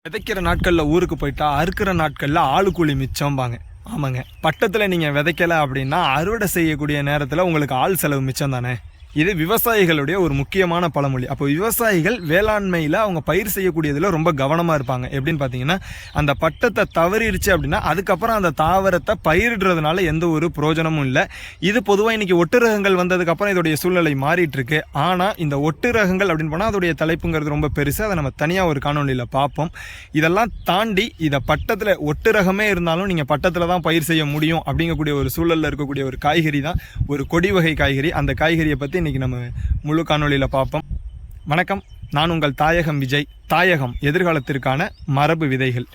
விதைக்கிற நாட்களில் ஊருக்கு போயிட்டா அறுக்கிற நாட்களில் ஆளு கூலி மிச்சம்பாங்க. ஆமாங்க, பட்டத்தில் நீங்கள் விதைக்கலை அப்படின்னா அறுவடை செய்யக்கூடிய நேரத்தில் உங்களுக்கு ஆள் செலவு மிச்சம் தானே. இது விவசாயிகளுடைய ஒரு முக்கியமான பழமொழி. அப்போ விவசாயிகள் வேளாண்மையில் அவங்க பயிர் செய்யக்கூடியதில் ரொம்ப கவனமாக இருப்பாங்க. எப்படின்னு பார்த்தீங்கன்னா, அந்த பட்டத்தை தவறிடுச்சு அப்படின்னா அதுக்கப்புறம் அந்த தாவரத்தை பயிரிடுறதுனால எந்த ஒரு பிரயோஜனமும் இல்லை. இது பொதுவாக இன்றைக்கி ஒட்டு ரகங்கள் வந்ததுக்கப்புறம் இதோடைய சூழ்நிலை மாறிட்டு இருக்கு. ஆனால் இந்த ஒட்டு ரகங்கள் அப்படின்னு போனால் அதோடைய தலைப்புங்கிறது ரொம்ப பெருசு. அதை நம்ம தனியாக ஒரு காணொலியில் பார்ப்போம். இதெல்லாம் தாண்டி இதை பட்டத்தில் ஒட்டு ரகமே இருந்தாலும் நீங்கள் பட்டத்தில் தான் பயிர் செய்ய முடியும் அப்படிங்கக்கூடிய ஒரு சூழலில் இருக்கக்கூடிய ஒரு காய்கறி தான் ஒரு கொடி வகை காய்கறி. அந்த காய்கறியை பற்றி இன்றைக்கி நம்ம முழு காணொலியில் பார்ப்போம். வணக்கம், நான் உங்கள் தாயகம் விஜய். தாயகம் எதிர்காலத்திற்கான மரபு விதைகள்.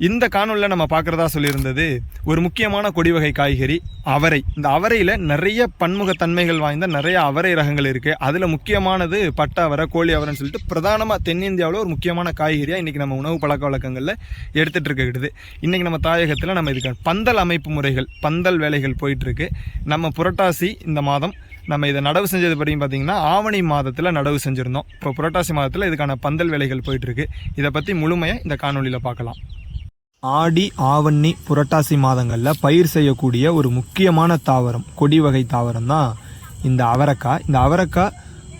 இந்த காணொலியில் நம்ம பார்க்குறதா சொல்லியிருந்தது ஒரு முக்கியமான கொடி வகை காய்கறி அவரை. இந்த அவரையில் நிறைய பன்முகத்தன்மைகள் வாய்ந்த நிறைய அவரை ரகங்கள் இருக்குது. அதில் முக்கியமானது பட்ட அவரை, கோழி அவரைன்னு சொல்லிட்டு பிரதானமாக தென்னிந்தியாவில் ஒரு முக்கியமான காய்கறியாக இன்றைக்கி நம்ம உணவு பழக்க வழக்கங்களில் எடுத்துகிட்டு இருக்கிறது. இன்றைக்கி நம்ம தாயகத்தில் நம்ம இதுக்கு பந்தல் அமைப்பு முறைகள், பந்தல் வேலைகள் போயிட்டுருக்கு. நம்ம புரட்டாசி இந்த மாதம் நம்ம இதை நடவு செஞ்சது பற்றியும் பார்த்திங்கன்னா ஆவணி மாதத்தில் நடவு செஞ்சுருந்தோம். இப்போ புரட்டாசி மாதத்தில் இதுக்கான பந்தல் வேலைகள் போயிட்டுருக்கு. இதை பற்றி முழுமையாக இந்த காணொலியில் பார்க்கலாம். ஆடி, ஆவணி, புரட்டாசி மாதங்களில் பயிர் செய்யக்கூடிய ஒரு முக்கியமான தாவரம், கொடி வகை தாவரம் தான் இந்த அவரைக்காய். இந்த அவரைக்காய்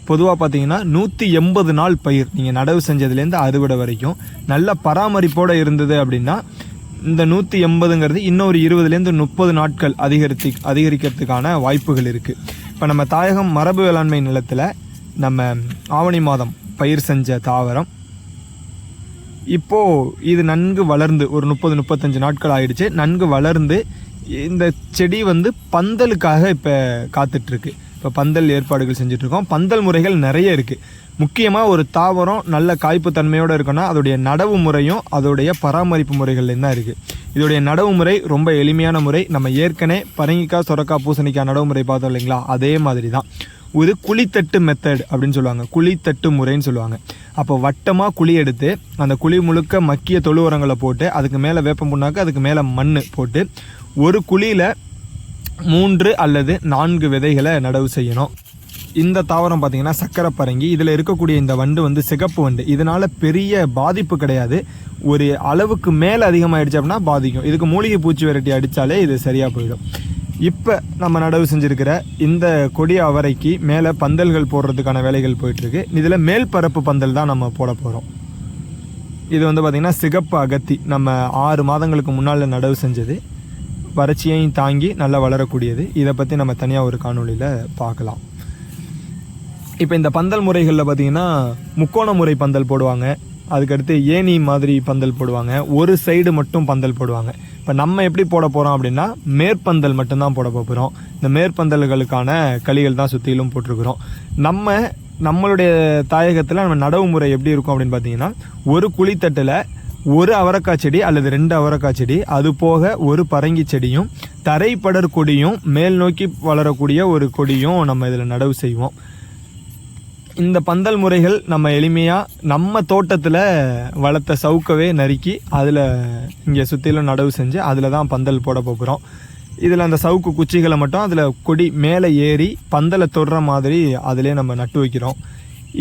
பொதுவாக பார்த்தீங்கன்னா 180 நாள் பயிர். நீங்கள் நடவு செஞ்சதுலேருந்து அறுவடை வரைக்கும் நல்ல பராமரிப்போடு இருந்தது அப்படின்னா இந்த 180ங்கிறது இன்னொரு 20லேருந்து 30 நாட்கள் அதிகரிக்கிறதுக்கான வாய்ப்புகள் இருக்குது. இப்போ நம்ம தாயகம் மரபு வேளாண்மை நிலத்தில் நம்ம ஆவணி மாதம் பயிர் செஞ்ச தாவரம் இப்போது இது நன்கு வளர்ந்து ஒரு 30-35 நாட்கள் ஆயிடுச்சு. நன்கு வளர்ந்து இந்த செடி பந்தலுக்காக இப்போ காத்துட்ருக்கு. இப்போ பந்தல் ஏற்பாடுகள் செஞ்சிட்ருக்கோம். பந்தல் முறைகள் நிறைய இருக்குது. முக்கியமாக ஒரு தாவரம் நல்ல காய்ப்பு தன்மையோடு இருக்குன்னா அதோடைய நடவு முறையும் அதோடைய பராமரிப்பு முறைகள்லேயும் தான் இருக்குது. இதோடைய நடவு முறை ரொம்ப எளிமையான முறை. நம்ம ஏற்கனவே பரங்கிக்காய், சொரக்காய், பூசணிக்காய் நடவு முறை பார்த்தோம் இல்லைங்களா, அதே மாதிரி தான். ஒரு குழித்தட்டு மெத்தட் அப்படின்னு சொல்லுவாங்க, குழித்தட்டு முறைன்னு சொல்லுவாங்க. அப்போ வட்டமாக குழி எடுத்து அந்த குழி முழுக்க மக்கிய தொழு உரங்களை போட்டு அதுக்கு மேலே வேப்பம் புண்ணாக்கு, அதுக்கு மேலே மண் போட்டு ஒரு குழியில் 3 அல்லது 4 விதைகளை நடவு செய்யணும். இந்த தாவரம் பார்த்திங்கன்னா சக்கரை பரங்கி. இதில் இருக்கக்கூடிய இந்த வண்டு சிகப்பு வண்டு. இதனால் பெரிய பாதிப்பு கிடையாது. ஒரு அளவுக்கு மேலே அதிகமாகிடுச்சு அப்படின்னா பாதிக்கும். இதுக்கு மூலிகை பூச்சி விரட்டி அடித்தாலே இது சரியாக போயிடும். இப்போ நம்ம நடவு செஞ்சுருக்கிற இந்த கொடி அவரைக்கு மேலே பந்தல்கள் போடுறதுக்கான வேலைகள் போயிட்டுருக்கு. இதில் மேல் பரப்பு பந்தல் தான் நம்ம போட போகிறோம். இது பார்த்திங்கன்னா சிகப்பு அகத்தி. நம்ம 6 மாதங்களுக்கு முன்னால் நடவு செஞ்சது. வறட்சியையும் தாங்கி நல்லா வளரக்கூடியது. இதை பற்றி நம்ம தனியாக ஒரு காணொலியில் பார்க்கலாம். இப்போ இந்த பந்தல் முறைகளில் பார்த்திங்கன்னா முக்கோண முறை பந்தல் போடுவாங்க. அதுக்கடுத்து ஏணி மாதிரி பந்தல் போடுவாங்க. ஒரு சைடு மட்டும் பந்தல் போடுவாங்க. இப்போ நம்ம எப்படி போட போகிறோம் அப்படின்னா மேற்பந்தல் மட்டும்தான் போட போகிறோம். இந்த மேற்பந்தல்களுக்கான களிகள் தான் சுற்றிலும் போட்டிருக்கிறோம். நம்மளுடைய தாயகத்தில் நம்ம நடவு முறை எப்படி இருக்கும் அப்படின்னு பார்த்தீங்கன்னா ஒரு குழித்தட்டில் ஒரு அவரைக்காய் செடி அல்லது 2 அவரைக்காய் செடி, அது போக ஒரு பரங்கி செடியும் தரைப்படர் கொடியும் மேல் நோக்கி வளரக்கூடிய ஒரு கொடியும் நம்ம இதில் நடவு செய்வோம். இந்த பந்தல் முறைகள் நம்ம எளிமையாக நம்ம தோட்டத்தில் வளர்த்த சவுக்கவே நறுக்கி அதில் இங்கே சுற்றிலும் நடவு செஞ்சு அதில் தான் பந்தல் போட போகிறோம். இதில் அந்த சவுக்கு குச்சிகளை மட்டும் அதில் கொடி மேலே ஏறி பந்தலை தொடுற மாதிரி அதிலே நம்ம நட்டு வைக்கிறோம்.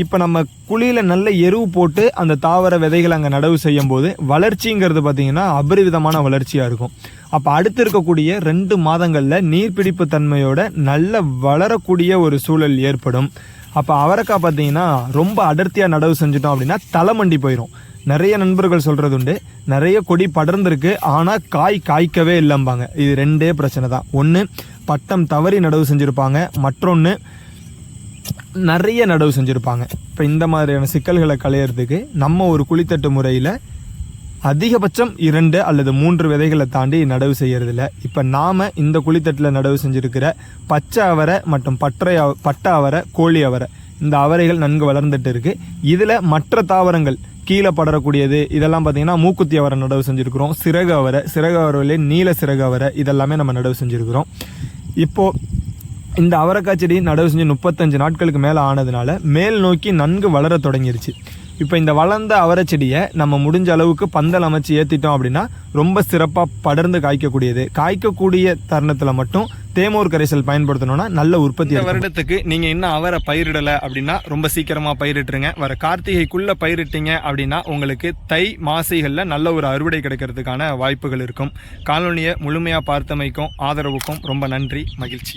இப்போ நம்ம குழியில் நல்ல எருவு போட்டு அந்த தாவர விதைகள் அங்கே நடவு செய்யும் போது வளர்ச்சிங்கிறது பார்த்திங்கன்னா அபரிவிதமான வளர்ச்சியாக இருக்கும். அப்போ அடுத்து இருக்கக்கூடிய 2 மாதங்களில் நீர்பிடிப்பு தன்மையோட நல்ல வளரக்கூடிய ஒரு சூழல் ஏற்படும். அப்போ அவரைக்காய் பார்த்தீங்கன்னா ரொம்ப அடர்த்தியாக நடவு செஞ்சிட்டோம் அப்படின்னா தலைமண்டி போயிடும். நிறைய நண்பர்கள் சொல்கிறது உண்டு, நிறைய கொடி படர்ந்துருக்கு ஆனால் காய்க்கவே இல்லைம்பாங்க. இது 2 பிரச்சனை தான். ஒன்று, பட்டம் தவறி நடவு செஞ்சுருப்பாங்க. மற்றொன்று, நிறைய நடவு செஞ்சுருப்பாங்க. இப்போ இந்த மாதிரியான சிக்கல்களை களையிறதுக்கு நம்ம ஒரு குழித்தட்டு முறையில் அதிகபட்சம் 2 அல்லது 3 விதைகளை தாண்டி நடவு செய்யறதில்ல. இப்போ நாம் இந்த குழித்தட்டில் நடவு செஞ்சுருக்கிற பச்சை அவரை மற்றும் பட்ட அவரை, கோழி அவரை, இந்த அவரைகள் நன்கு வளர்ந்துட்டு இருக்குது. இதில் மற்ற தாவரங்கள் கீழே படரக்கூடியது இதெல்லாம் பார்த்திங்கன்னா மூக்குத்தி அவரை நடவு செஞ்சுருக்கிறோம். சிறகு அவரையிலே நீல சிறகு அவரை இதெல்லாமே நம்ம நடவு செஞ்சுருக்கிறோம். இப்போது இந்த அவரைக்காய் செடி நடவு செஞ்சு 35 நாட்களுக்கு மேலே ஆனதுனால மேல் நோக்கி நன்கு வளர தொடங்கிருச்சு. இப்போ இந்த வளர்ந்த அவரை செடியை நம்ம முடிஞ்ச அளவுக்கு பந்தல் அமைச்சு ஏற்றிட்டோம் அப்படின்னா ரொம்ப சிறப்பாக படர்ந்து காய்க்கக்கூடியது. காய்க்கக்கூடிய தருணத்தில் மட்டும் தேமூர் கரைசல் பயன்படுத்தணும்னா நல்ல உற்பத்தி. இந்த வருடத்துக்கு நீங்கள் இன்னும் அவரை பயிரிடலை அப்படின்னா ரொம்ப சீக்கிரமாக பயிரிட்டுருங்க. வர கார்த்திகைக்குள்ளே பயிரிட்டீங்க அப்படின்னா உங்களுக்கு தை மாசிகளில் நல்ல ஒரு அறுவடை கிடைக்கிறதுக்கான வாய்ப்புகள் இருக்கும். காணொலியை முழுமையாக பார்த்தமைக்கும் ஆதரவுக்கும் ரொம்ப நன்றி, மகிழ்ச்சி.